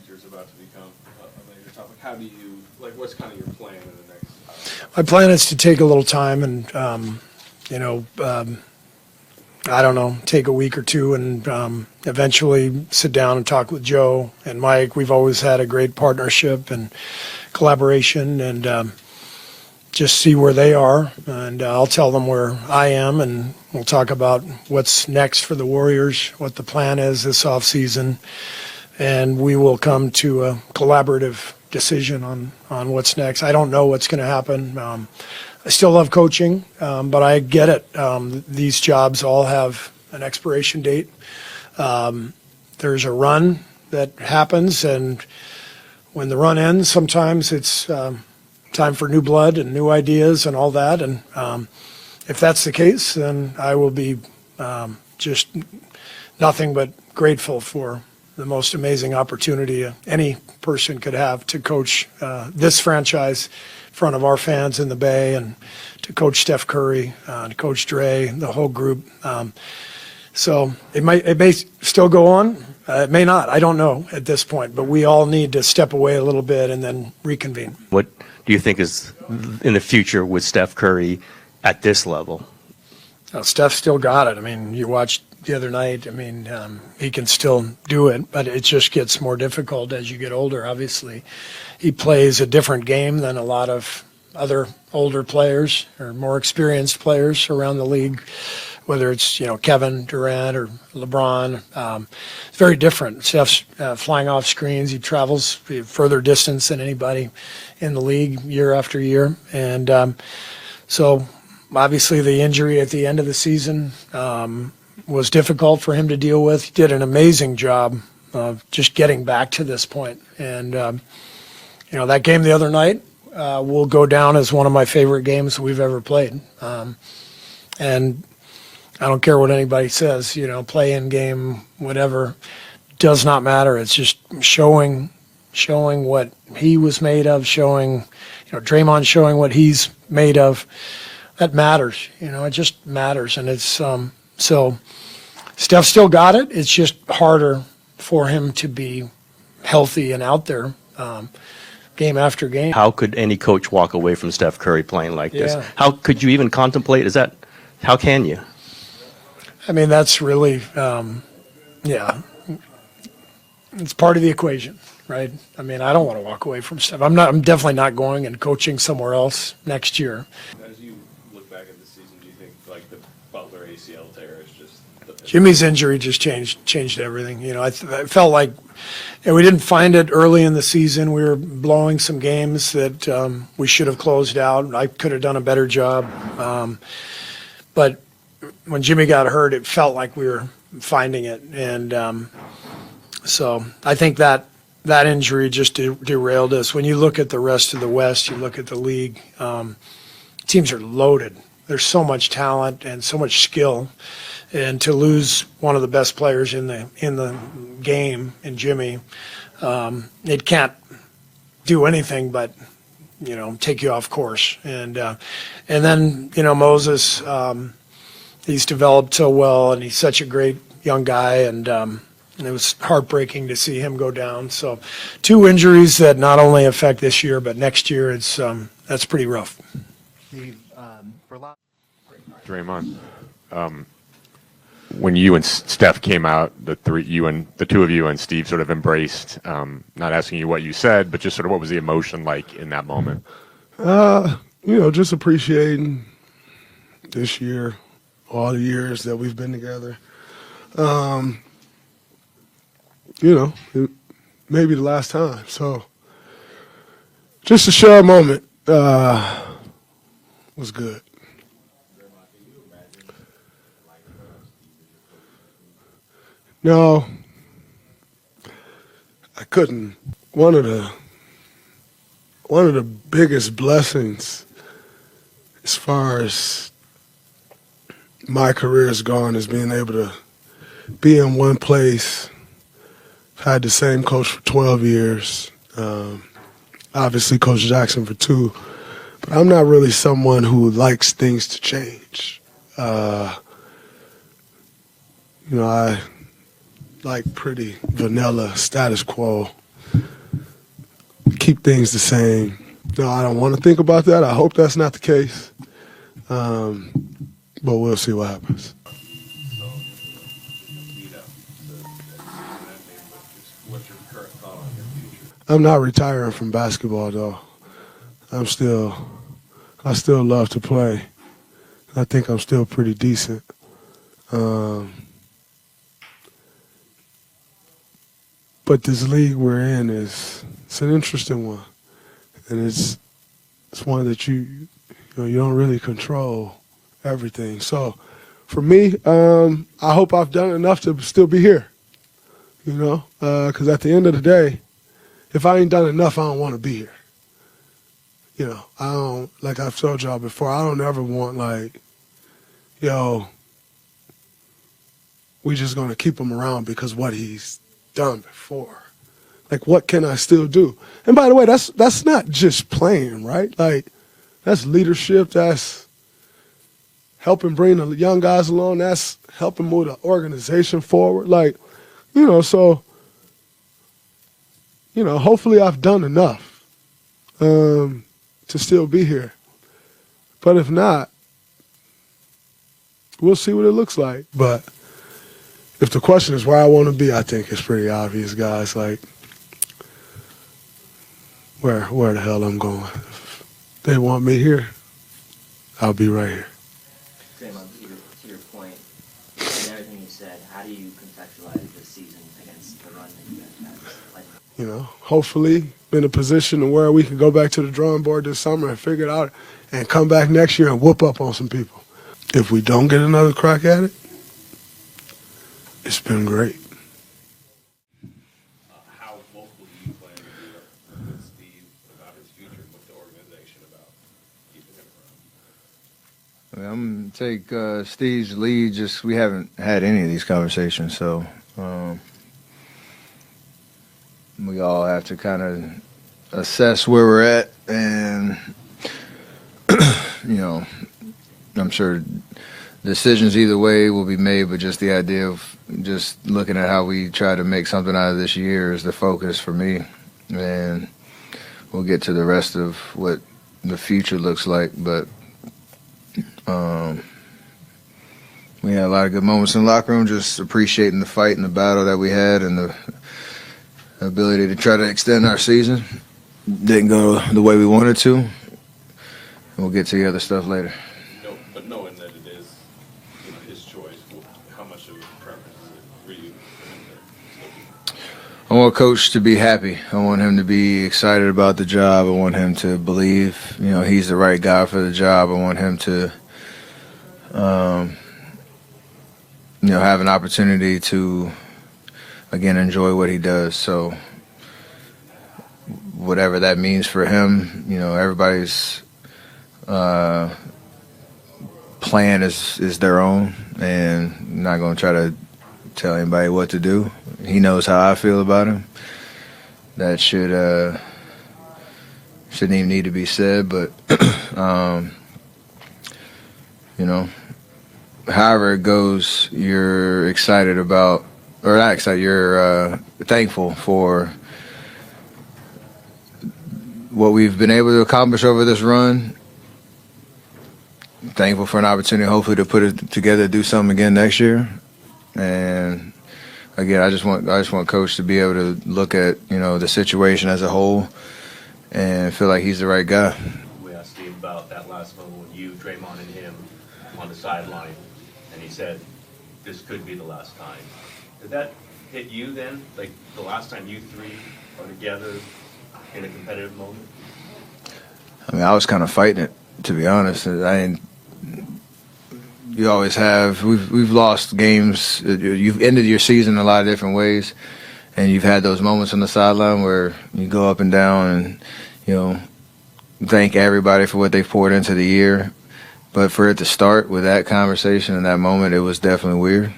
future is about to become a major topic. How do you, like, what's kind of your plan in the next? My plan is to take a little time and, I don't know, take a week or two and eventually sit down and talk with Joe and Mike. We've always had a great partnership and collaboration, and just see where they are. And I'll tell them where I am, and we'll talk about what's next for the Warriors, what the plan is this offseason, and we will come to a collaborative decision on what's next. I don't know what's going to happen. I still love coaching, but I get it. These jobs all have an expiration date. There's a run that happens, and when the run ends, sometimes it's time for new blood and new ideas and all that. And if that's the case, then I will be just nothing but grateful for the most amazing opportunity any person could have to coach this franchise in front of our fans in the Bay, and to coach Steph Curry, to coach Dre, the whole group. So it may still go on. It may not. I don't know at this point, but we all need to step away a little bit and then reconvene. What do you think is in the future with Steph Curry at this level? Steph still got it. I mean, you watched the other night. I mean, he can still do it, but it just gets more difficult as you get older, obviously. He plays a different game than a lot of other older players or more experienced players around the league, whether it's, Kevin Durant or LeBron. It's very different. Steph's flying off screens. He travels further distance than anybody in the league year after year. And so obviously the injury at the end of the season was difficult for him to deal with. He did an amazing job of just getting back to this point. And, that game the other night will go down as one of my favorite games we've ever played. And I don't care what anybody says, play-in game, whatever, does not matter. It's just showing what he was made of, showing, Draymond showing what he's made of. That matters, it just matters. And it's, so Steph still got it. It's just harder for him to be healthy and out there game after game. How could any coach walk away from Steph Curry playing like this? How could you even contemplate? How can you? I mean, that's really, it's part of the equation, right? I mean, I don't want to walk away from Steph. I'm definitely not going and coaching somewhere else next year. As you look back at the season, do you think like the Butler ACL tear is just Jimmy's injury just changed everything. I felt like we didn't find it early in the season. We were blowing some games that we should have closed out. I could have done a better job, but when Jimmy got hurt, it felt like we were finding it. And so I think that injury just derailed us. When you look at the rest of the West, you look at the league, teams are loaded. There's so much talent and so much skill. And to lose one of the best players in the game, in Jimmy, it can't do anything but, take you off course. And then, Moses, he's developed so well, and he's such a great young guy, and it was heartbreaking to see him go down. So 2 injuries that not only affect this year, but next year, that's pretty rough. Draymond, when you and Steph came out, the two of you and Steve sort of embraced, not asking you what you said, but just sort of what was the emotion like in that moment? Just appreciating this year, all the years that we've been together. It may be the last time. So just to share a moment was good. No, I couldn't. One of the biggest blessings as far as my career has gone is being able to be in one place. I've had the same coach for 12 years. Obviously, Coach Jackson for 2. But I'm not really someone who likes things to change. I like pretty vanilla status quo. keep things the same. No, I don't want to think about that. I hope that's not the case. But we'll see what happens. What's your current thought on your future? I'm not retiring from basketball, though. I still love to play. I think I'm still pretty decent. But this league we're in it's an interesting one, and it's one that you don't really control everything. So, for me, I hope I've done enough to still be here. Because at the end of the day, if I ain't done enough, I don't want to be here. I don't, like I've told y'all before, I don't ever want we just gonna keep him around because what he's done before. Like, what can I still do? And by the way, that's not just playing, right? Like, that's leadership. That's helping bring the young guys along. That's helping move the organization forward. Like, so, hopefully I've done enough to still be here. But if not, we'll see what it looks like. But if the question is where I want to be, I think it's pretty obvious, guys. Like, where the hell I'm going. If they want me here, I'll be right here. Draymond, to your point, and everything you said, how do you contextualize this season against the run that you guys had? Hopefully in a position to where we can go back to the drawing board this summer and figure it out and come back next year and whoop up on some people. If we don't get another crack at it, it's been great. How vocal do you plan to be with Steve about his future and with the organization about keeping him around? I'm going to take Steve's lead. Just we haven't had any of these conversations, so we all have to kind of assess where we're at, and I'm sure decisions either way will be made, but just the idea of just looking at how we try to make something out of this year is the focus for me, and we'll get to the rest of what the future looks like. But we had a lot of good moments in the locker room, just appreciating the fight and the battle that we had and the ability to try to extend our season. Didn't go the way we wanted to. We'll get to the other stuff later. No, but knowing that it is his choice, how much of a preference is it for you? I want Coach to be happy. I want him to be excited about the job. I want him to believe, he's the right guy for the job. I want him to, have an opportunity to, again, enjoy what he does. So whatever that means for him, everybody's plan is their own, and I'm not going to try to tell anybody what to do. He knows how I feel about him. That shouldn't even need to be said, but however it goes, you're excited about, or not excited, you're thankful for what we've been able to accomplish over this run. Thankful for an opportunity, hopefully, to put it together, do something again next year. And again, I just want Coach to be able to look at the situation as a whole and feel like he's the right guy. We asked Steve about that last moment with you, Draymond, and him on the sideline, and he said this could be the last time. Did that hit you then? Like the last time you three are together in a competitive moment? I mean, I was kind of fighting it, to be honest. You always have. We've lost games. You've ended your season a lot of different ways, and you've had those moments on the sideline where you go up and down and thank everybody for what they've poured into the year. But for it to start with that conversation in that moment, it was definitely weird,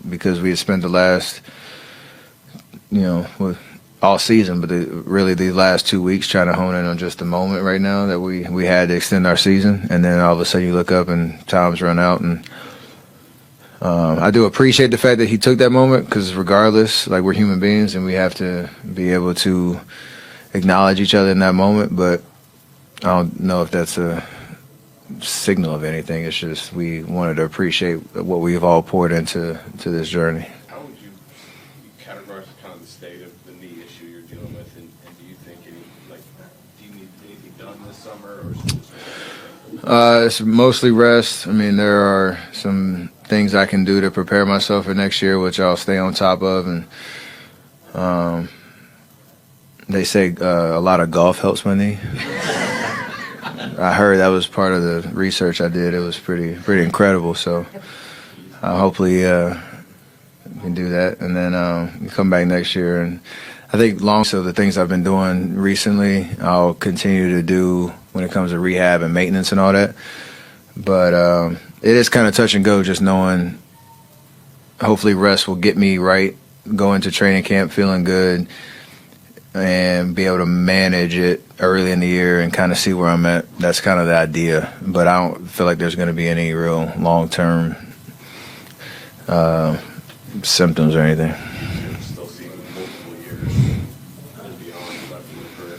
because we had spent the last all season, but really these last 2 weeks trying to hone in on just the moment right now that we had to extend our season, and then all of a sudden you look up and time's run out, and I do appreciate the fact that he took that moment, because regardless, like, we're human beings and we have to be able to acknowledge each other in that moment. But I don't know if that's a signal of anything. It's just we wanted to appreciate what we've all poured into this journey. How would you categorize kind of the state of the knee issue you're dealing with, and do you think do you need anything done this summer, or is it just It's mostly rest. I mean, there are some things I can do to prepare myself for next year, which I'll stay on top of. And they say a lot of golf helps my knee. I heard that was part of the research I did. It was pretty incredible. So hopefully we can do that, and then come back next year. And I think so the things I've been doing recently, I'll continue to do when it comes to rehab and maintenance and all that. But it is kind of touch and go, just knowing hopefully rest will get me right, go into training camp feeling good, and be able to manage it early in the year and kind of see where I'm at. That's kind of the idea. But I don't feel like there's going to be any real long-term symptoms or anything. still seeing multiple years and beyond left in your career?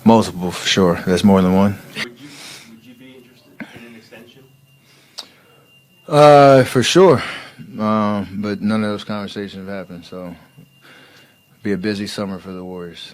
Multiple, for sure. That's more than one. Would you be interested in an extension? For sure. But none of those conversations have happened, so be a busy summer for the Warriors.